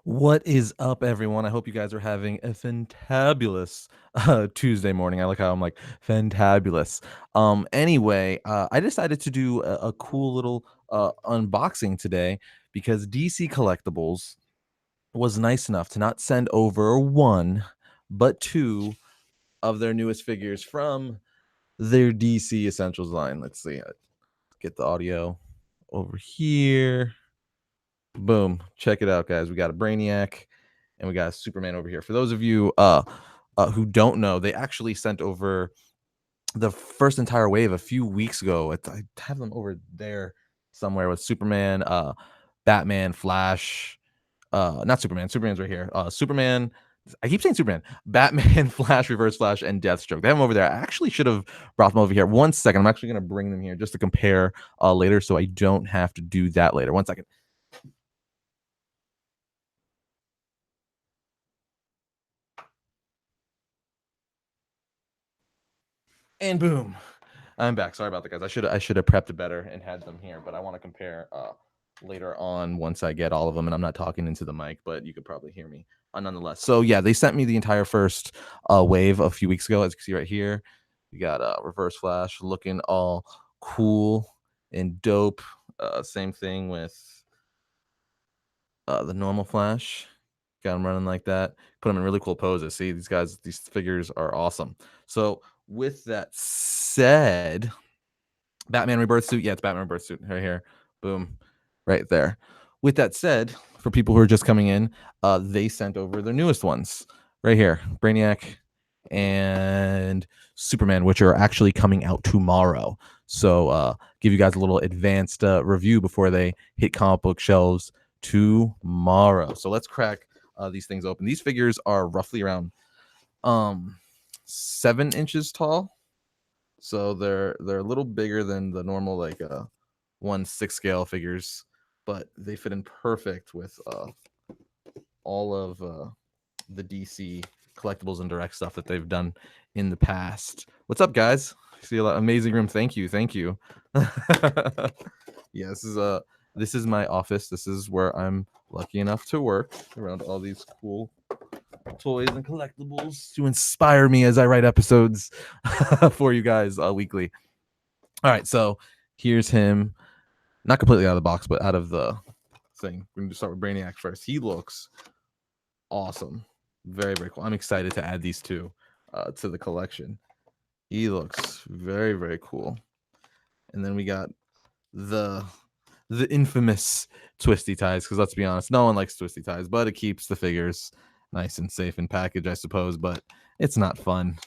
What is up, everyone? I hope you guys are having a fantabulous Tuesday morning. I like how I'm like fantabulous. Anyway, I decided to do a cool little unboxing today because DC Collectibles was nice enough to not send over one, but two of their newest figures from their DC Essentials line. Let's see, get the audio over here. Boom. Check it out, guys. We got a Brainiac and we got a Superman over here. For those of you who don't know, they actually sent over the first entire wave a few weeks ago. I have them over there somewhere with Superman, Batman, Flash, not Superman. Superman's right here. Superman. I keep saying Superman, Batman, Flash, Reverse Flash, and Deathstroke. They have them over there. I actually should have brought them over here. One second. I'm actually going to bring them here just to compare later so I don't have to do that later. One second. And boom. I'm back. Sorry about that, guys. I should have prepped it better and had them here, but I want to compare later on once I get all of them, and I'm not talking into the mic, but you could probably hear me nonetheless. So yeah, they sent me the entire first wave a few weeks ago. As you can see right here, you got Reverse Flash looking all cool and dope. Same thing with the normal Flash. Got him running like that. Put them in really cool poses. See, these figures are awesome. So with that said, Batman Rebirth suit. Yeah, it's Batman Rebirth suit right here. Boom, right there. With that said, for people who are just coming in, they sent over their newest ones right here, Brainiac and Superman, which are actually coming out tomorrow. So give you guys a little advanced review before they hit comic book shelves tomorrow. So let's crack these things open. These figures are roughly around 7 inches tall. So they're a little bigger than the normal like 1/6 scale figures, but they fit in perfect with all of the DC collectibles and direct stuff that they've done in the past. What's up, guys? I see a lot amazing room. Thank you. Yeah, this is my office. This is where I'm lucky enough to work around all these cool toys and collectibles to inspire me as I write episodes for you guys weekly. All right, so here's him, not completely out of the box, but out of the thing. We're going to start with Brainiac first. He looks awesome. Very, very cool. I'm excited to add these two to the collection. He looks very, very cool. And then we got the infamous twisty ties, because let's be honest, no one likes twisty ties, but it keeps the figures nice and safe in package, I suppose, but it's not fun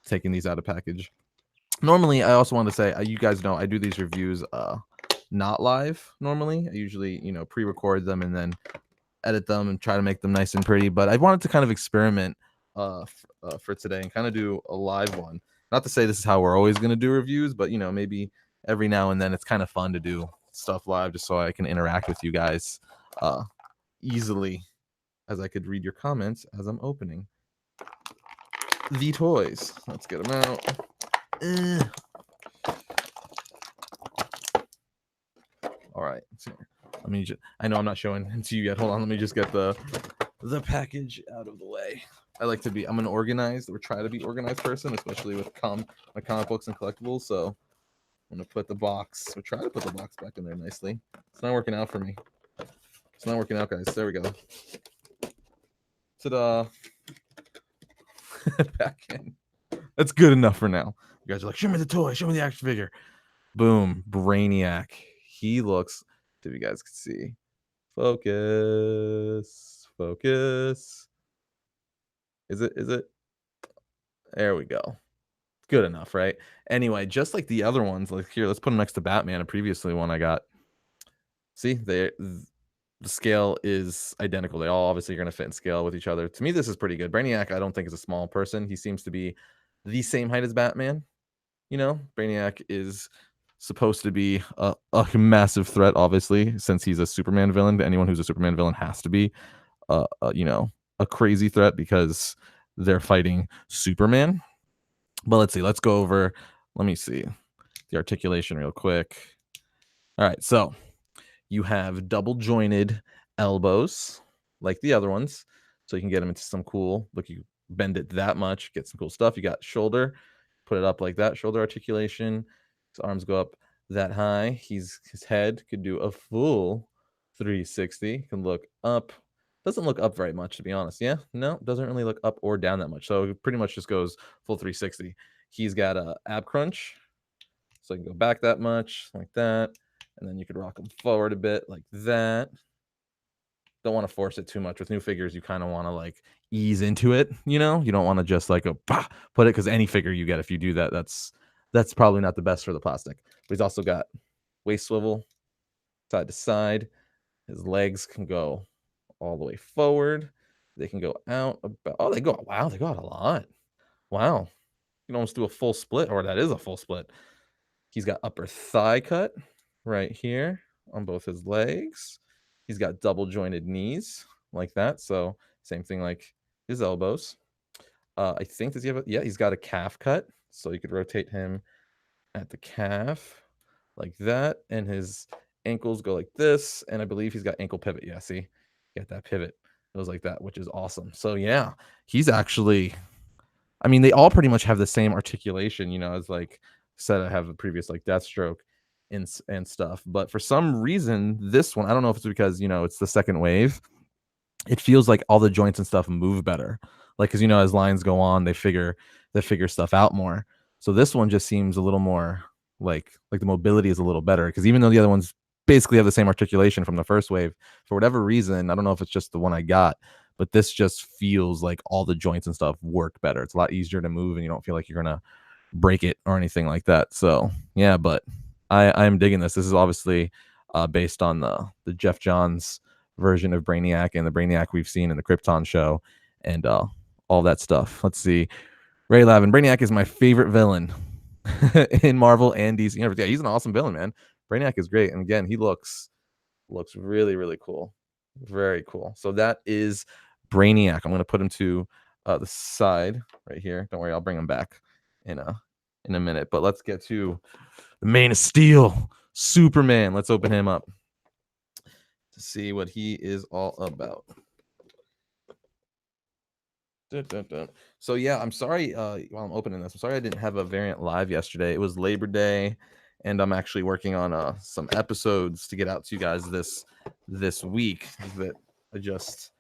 taking these out of package. Normally, I also want to say, you guys know I do these reviews not live normally. I usually, pre-record them and then edit them and try to make them nice and pretty, but I wanted to kind of experiment for today and kind of do a live one. Not to say this is how we're always going to do reviews, but maybe every now and then it's kind of fun to do stuff live just so I can interact with you guys easily, as I could read your comments as I'm opening the toys. Let's get them out. All right, let me just, I know I'm not showing it to you yet. Hold on, let me just get the package out of the way. I'm an organized or try to be organized person, especially with my comic books and collectibles. So I'm gonna try to put the box back in there nicely. It's not working out for me. It's not working out, guys. There we go. Ta-da! Back in. That's good enough for now. You guys are like, show me the toy, show me the action figure. Boom, Brainiac. He looks, if you guys can see. Focus. Is it? There we go. Good enough, right? Anyway, just like the other ones, like here, let's put them next to Batman, a previously one I got. See, the scale is identical. They all obviously are going to fit in scale with each other. To me, this is pretty good. Brainiac, I don't think is a small person. He seems to be the same height as Batman. Brainiac is supposed to be a massive threat, obviously, since he's a Superman villain. Anyone who's a Superman villain has to be, a crazy threat because they're fighting Superman. But let's see. Let me see the articulation real quick. All right, so you have double jointed elbows like the other ones. So you can get him into some cool, look, you bend it that much, get some cool stuff. You got shoulder, put it up like that, shoulder articulation. His arms go up that high. His head could do a full 360. Can look up. Doesn't look up very much, to be honest. Yeah, no, doesn't really look up or down that much. So it pretty much just goes full 360. He's got a ab crunch, so you can go back that much, like that, and then you could rock him forward a bit, like that. Don't want to force it too much. With new figures, you kind of want to like ease into it. You know, you don't want to just like put it, because any figure you get, if you do that, that's probably not the best for the plastic. But he's also got waist swivel, side to side. His legs can go all the way forward. They can go out about. Oh, they go. Wow, they go out a lot. Wow, you can almost do a full split, or that is a full split. He's got upper thigh cut right here on both his legs. He's got double jointed knees like that. So same thing like his elbows. I think, does he have a, yeah, he's got a calf cut. So you could rotate him at the calf like that. And his ankles go like this. And I believe he's got ankle pivot. Yeah, see, got that pivot. It goes like that, which is awesome. So yeah, he's actually, I mean, they all pretty much have the same articulation, you know, as like said, I have a previous like Deathstroke and stuff. But for some reason, this one, I don't know if it's because, you know, it's the second wave. It feels like all the joints and stuff move better. Like, because, you know, as lines go on, they figure stuff out more. So this one just seems a little more like the mobility is a little better, because even though the other ones basically have the same articulation from the first wave, for whatever reason, I don't know if it's just the one I got, but this just feels like all the joints and stuff work better. It's a lot easier to move, and you don't feel like you're gonna break it or anything like that. So yeah, but I'm digging this. This is obviously based on the Jeff Johns version of Brainiac and the Brainiac we've seen in the Krypton show and all that stuff. Let's see. Ray Lavin, Brainiac is my favorite villain in Marvel and DC. Yeah, he's an awesome villain, man. Brainiac is great, and again, he looks really, really cool. Very cool. So that is Brainiac. I'm going to put him to the side right here. Don't worry, I'll bring him back in a minute. But let's get to the Man of Steel, Superman. Let's open him up to see what he is all about. Dun, dun, dun. So yeah, I'm sorry. While I'm opening this, I'm sorry I didn't have a variant live yesterday. It was Labor Day, and I'm actually working on some episodes to get out to you guys this week that I just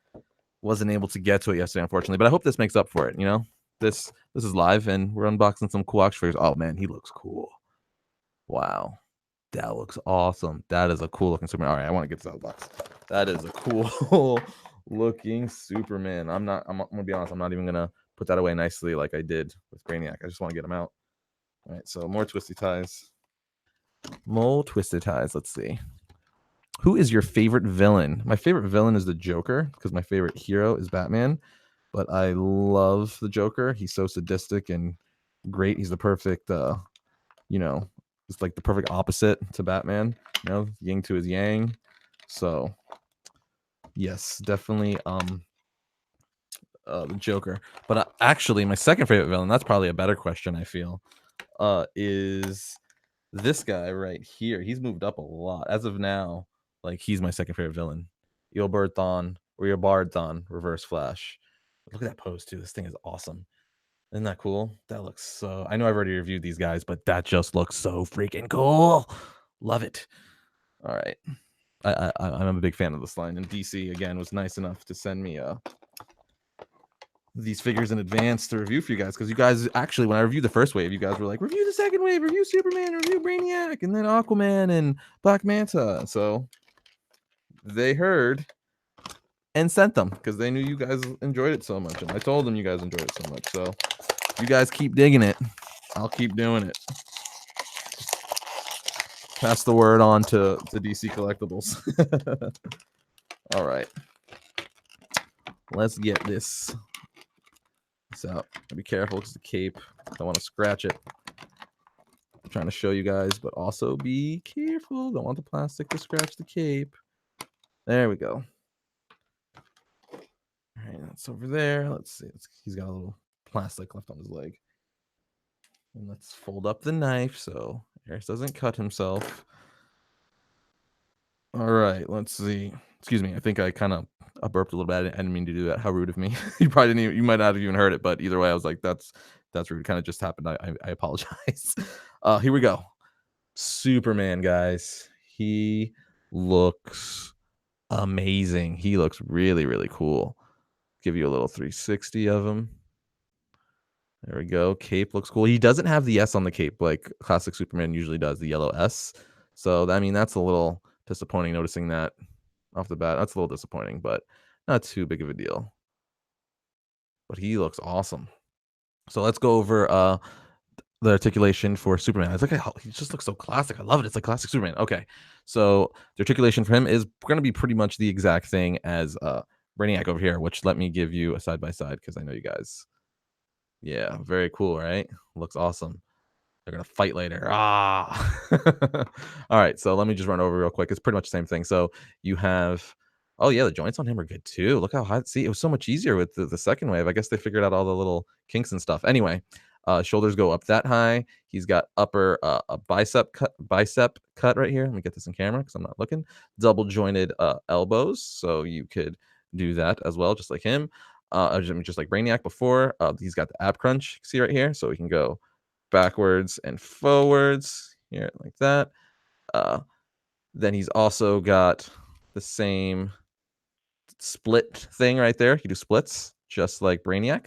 wasn't able to get to it yesterday, unfortunately. But I hope this makes up for it. You know, this is live, and we're unboxing some cool action figures. Oh man, he looks cool. Wow, that looks awesome. That is a cool looking Superman. All right, I want to get this out of the box. That is a cool looking Superman. I'm gonna be honest, I'm not even gonna put that away nicely like I did with Brainiac. I just want to get him out. All right, so more twisty ties. More twisted ties. Let's see. Who is your favorite villain? My favorite villain is the Joker, because my favorite hero is Batman. But I love the Joker. He's so sadistic and great. He's the perfect, you know, it's like the perfect opposite to Batman. You know, yin to his yang. So yes, definitely the Joker. But actually, my second favorite villain, that's probably a better question, I feel, is this guy right here. He's moved up a lot. As of now, like, he's my second favorite villain. Eobard or Eobard Reverse Flash. Look at that pose, too. This thing is awesome. Isn't that cool? That looks so... I know I've already reviewed these guys, but that just looks so freaking cool. Love it. All right. I'm a big fan of this line, and DC again was nice enough to send me these figures in advance to review for you guys, because you guys actually, when I reviewed the first wave, you guys were like, review the second wave, review Superman, review Brainiac, and then Aquaman and Black Manta. So they heard and sent them, because they knew you guys enjoyed it so much, and I told them you guys enjoyed it so much. So you guys keep digging it, I'll keep doing it. Pass the word on to DC Collectibles. All right, let's get this out. Be careful, because the cape, I want to scratch it. I'm trying to show you guys, but also be careful. Don't want the plastic to scratch the cape. There we go. All right, that's over there. Let's see. He's got a little plastic left on his leg. And let's fold up the knife so Arris doesn't cut himself. All right, let's see. Excuse me. I think I kind of I burped a little bit. I didn't mean to do that. How rude of me. You probably didn't even, you might not have even heard it, but either way, I was like, that's rude. Kind of just happened. I apologize. Here we go. Superman, guys. He looks amazing. He looks really, really cool. Give you a little 360 of him. There we go. Cape looks cool. He doesn't have the S on the cape like classic Superman usually does, the yellow S. So, I mean, that's a little disappointing noticing that off the bat. That's a little disappointing, but not too big of a deal. But he looks awesome. So let's go over the articulation for Superman. It's like he just looks so classic. I love it. It's like classic Superman. Okay, so the articulation for him is going to be pretty much the exact thing as Brainiac over here. Which let me give you a side by side because I know you guys. Yeah, very cool, right? Looks awesome. They're gonna fight later. Ah. All right, so let me just run over real quick. It's pretty much the same thing. So you have, oh yeah, the joints on him are good too. Look how high. See, it was so much easier with the second wave. I guess they figured out all the little kinks and stuff. Anyway, shoulders go up that high. He's got upper a bicep cut right here. Let me get this in camera because I'm not looking. Double jointed elbows, so you could do that as well, just like him. Just like Brainiac before. He's got the ab crunch. See right here, so we can go backwards and forwards here like that. Then he's also got the same split thing right there. He do splits just like Brainiac.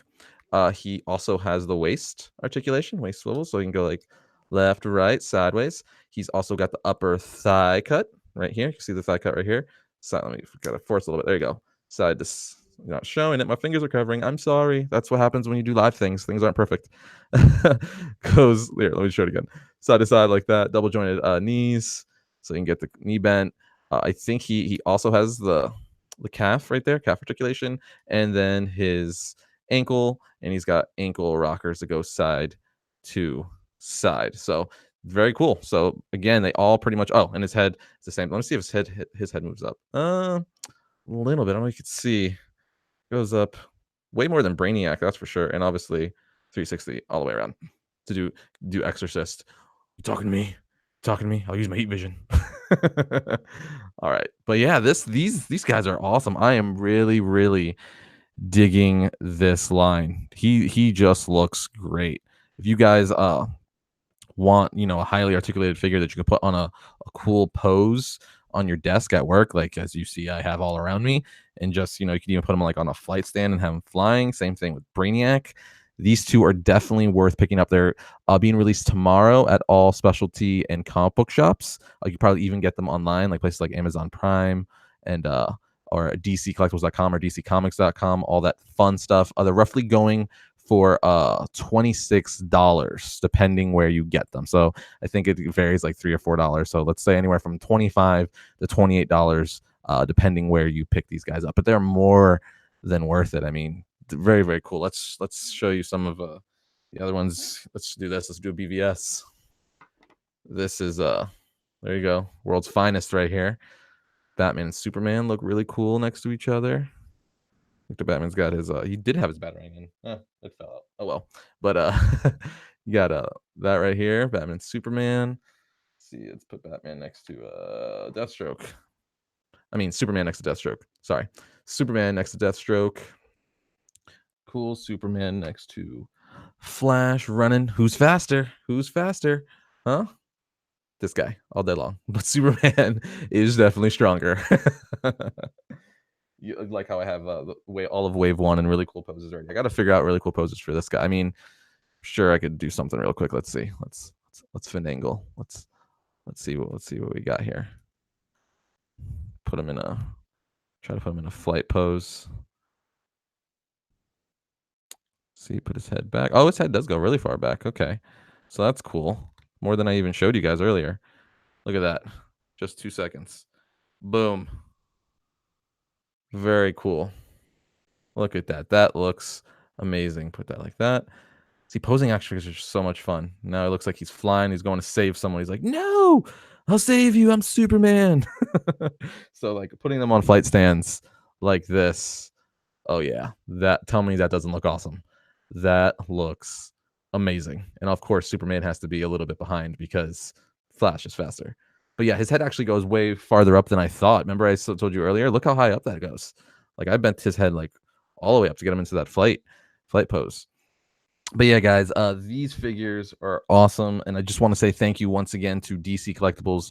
He also has the waist articulation, waist swivel, so he can go like left, right, sideways. He's also got the upper thigh cut right here. You can see the thigh cut right here. So let me gotta force a little bit. There you go. Side to you're not showing it. My fingers are covering. I'm sorry. That's what happens when you do live things. Things aren't perfect. Goes here. Let me show it again. Side to side like that. Double jointed knees, so you can get the knee bent. I think he also has the calf right there, calf articulation, and then his ankle, and he's got ankle rockers that go side to side. So very cool. So again, they all pretty much. Oh, and his head is the same. Let me see if his head moves up. A little bit. I don't know if you can see. Goes up way more than Brainiac, that's for sure. And obviously 360 all the way around to do Exorcist. You talking to me? Talking to me? I'll use my heat vision. All right. But yeah, these guys are awesome. I am really, really digging this line. He just looks great. If you guys want, a highly articulated figure that you can put on a cool pose on your desk at work, like as you see I have all around me, and just you can even put them like on a flight stand and have them flying. Same thing with Brainiac. These two are definitely worth picking up. They're being released tomorrow at all specialty and comic book shops. You could probably even get them online, like places like Amazon Prime and or DCCollectibles.com or DCComics.com, all that fun stuff. They're roughly going for $26 depending where you get them. So I think it varies like $3 or $4. So let's say anywhere from $25 to $28 depending where you pick these guys up. But they're more than worth it. I mean, very, very cool. Let's show you some of the other ones. Let's do this. Let's do a BVS. This is there you go. World's finest right here. Batman and Superman look really cool next to each other. Victor Batman's got his he did have his batarang in. It fell out. Oh well. But you got that right here, Batman Superman. Let's see, let's put Batman next to Deathstroke. I mean Superman next to Deathstroke. Sorry. Superman next to Deathstroke. Cool. Superman next to Flash running. Who's faster? Who's faster? Huh? This guy all day long. But Superman is definitely stronger. You like how I have all of wave one and really cool poses already. I got to figure out really cool poses for this guy. I mean, sure, I could do something real quick. Let's see. Let's finagle. Let's see what we got here. Try to put him in a flight pose. See, put his head back. Oh, his head does go really far back. Okay, so that's cool. More than I even showed you guys earlier. Look at that. Just 2 seconds. Boom. Very cool. Look at that. That looks amazing. Put that like that. See, posing action figures are just so much fun. Now it looks like he's flying. He's going to save someone. He's like, no, I'll save you. I'm Superman. So like putting them on flight stands like this. Oh yeah. Tell me that doesn't look awesome. That looks amazing. And of course, Superman has to be a little bit behind because Flash is faster. But yeah, his head actually goes way farther up than I thought. Remember I told you earlier? Look how high up that goes. Like I bent his head like all the way up to get him into that flight pose. But yeah, guys, these figures are awesome, and I just want to say thank you once again to DC Collectibles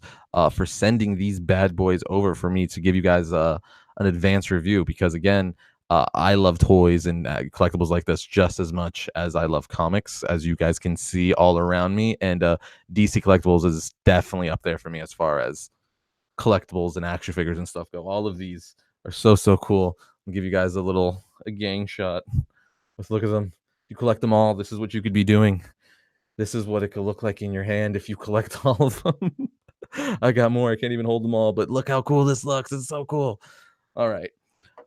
for sending these bad boys over for me to give you guys an advanced review. Because again, I love toys and collectibles like this just as much as I love comics, as you guys can see all around me. And DC Collectibles is definitely up there for me as far as collectibles and action figures and stuff go. All of these are so cool. I'll give you guys a gang shot. Let's look at them. You collect them all. This is what you could be doing. This is what it could look like in your hand if you collect all of them. I got more. I can't even hold them all, but look how cool this looks. It's so cool. All right.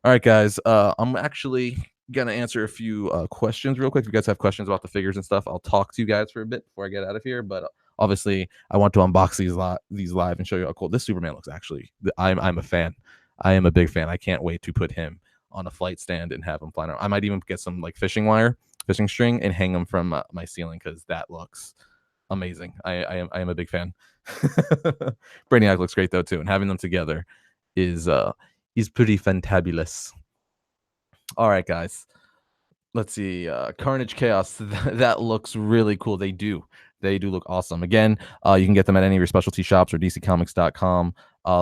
All right, guys. I'm actually gonna answer a few questions real quick. If you guys have questions about the figures and stuff, I'll talk to you guys for a bit before I get out of here. But obviously, I want to unbox these live and show you how cool this Superman looks. Actually, I'm a fan. I am a big fan. I can't wait to put him on a flight stand and have him flying around. I might even get some like fishing string, and hang them from my ceiling because that looks amazing. I am a big fan. Brainiac looks great though too, and having them together is pretty fantabulous. All right, guys. Let's see. Carnage Chaos. That looks really cool. They do look awesome. Again, you can get them at any of your specialty shops or dccomics.com.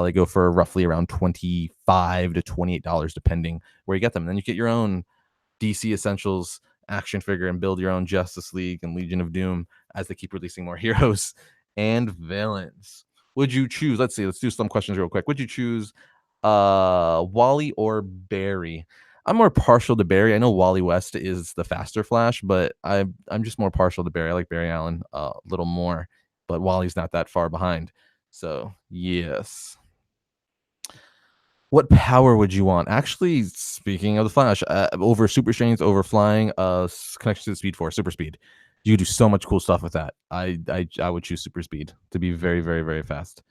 They go for roughly around $25 to $28, depending where you get them. And then you get your own DC Essentials action figure and build your own Justice League and Legion of Doom as they keep releasing more heroes and villains. Would you choose? Let's see. Let's do some questions real quick. Would you choose Wally or Barry? I'm more partial to Barry. I know Wally West is the faster Flash, but I'm just more partial to Barry. I like Barry Allen a little more, but Wally's not that far behind. So yes. What power would you want? Actually, speaking of the Flash, over super strength, over flying, connection to the Speed Force, super speed. You could do so much cool stuff with that. I would choose super speed to be very, very, very fast.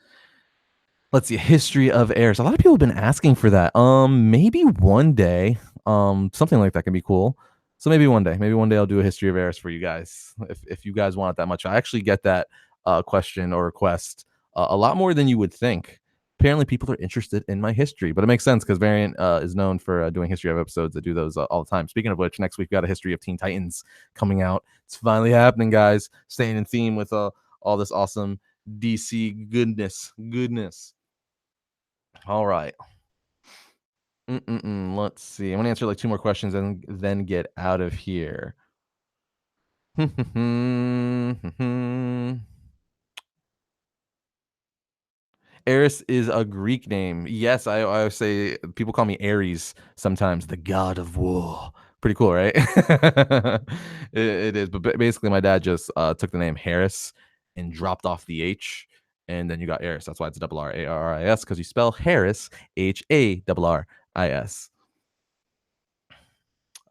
Let's see, history of Arris. A lot of people have been asking for that. Maybe one day, something like that can be cool. So maybe one day I'll do a history of Arris for you guys if you guys want it that much. I actually get that question or request a lot more than you would think. Apparently, people are interested in my history, but it makes sense because Variant is known for doing history of episodes that do those all the time. Speaking of which, next week we got a history of Teen Titans coming out. It's finally happening, guys. Staying in theme with all this awesome DC goodness. All right. Let's see. I'm gonna answer like two more questions and then get out of here. Arris is a Greek name. Yes, I say people call me Ares sometimes, the god of war. Pretty cool, right? It is. But basically, my dad just took the name Harris and dropped off the H, and then you got Arris. That's why it's a double Arris, because you spell Harris HARRIS.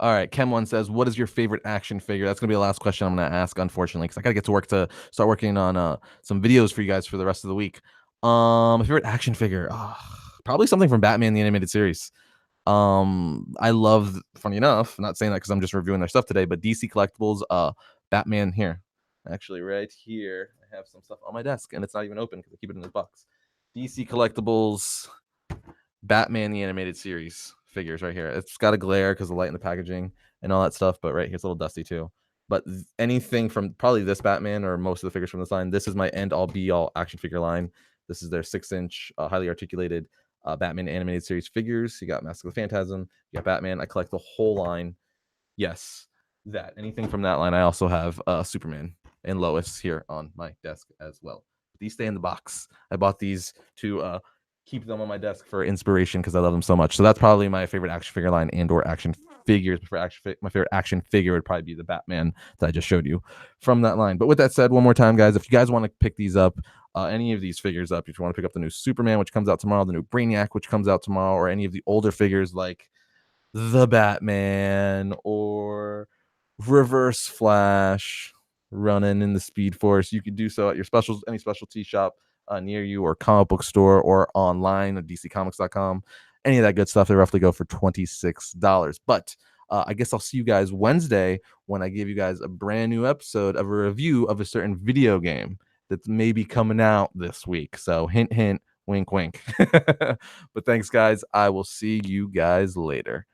All right, Kem1 says, what is your favorite action figure? That's going to be the last question I'm going to ask, unfortunately, because I got to get to work to start working on some videos for you guys for the rest of the week. My favorite action figure, probably something from Batman the Animated Series. I love, funny enough, not saying that because I'm just reviewing their stuff today, but DC Collectibles, Batman here. Actually, right here, I have some stuff on my desk, and it's not even open because I keep it in this box. DC Collectibles, Batman the Animated Series figures right here. It's got a glare because of the light in the packaging and all that stuff, but right here it's a little dusty too. But anything from probably this Batman or most of the figures from this line, this is my end all be all action figure line. This is their 6-inch highly articulated Batman Animated Series figures. You got Mask of the Phantasm, you got Batman. I collect the whole line. Yes, that. Anything from that line. I also have Superman and Lois here on my desk as well. These stay in the box. I bought these to keep them on my desk for inspiration because I love them so much. So that's probably my favorite action figure line and or action figures. My favorite action figure would probably be the Batman that I just showed you from that line. But with that said, one more time, guys, if you guys want to pick these up, any of these figures up, if you want to pick up the new Superman, which comes out tomorrow, the new Brainiac, which comes out tomorrow, or any of the older figures like the Batman or Reverse Flash running in the Speed Force, you could do so at your any specialty shop near you, or comic book store, or online at dccomics.com. Any of that good stuff, they roughly go for $26. But I guess I'll see you guys Wednesday when I give you guys a brand new episode of a review of a certain video game that's maybe coming out this week. So hint, hint, Wink, wink. But thanks, guys. I will see you guys later.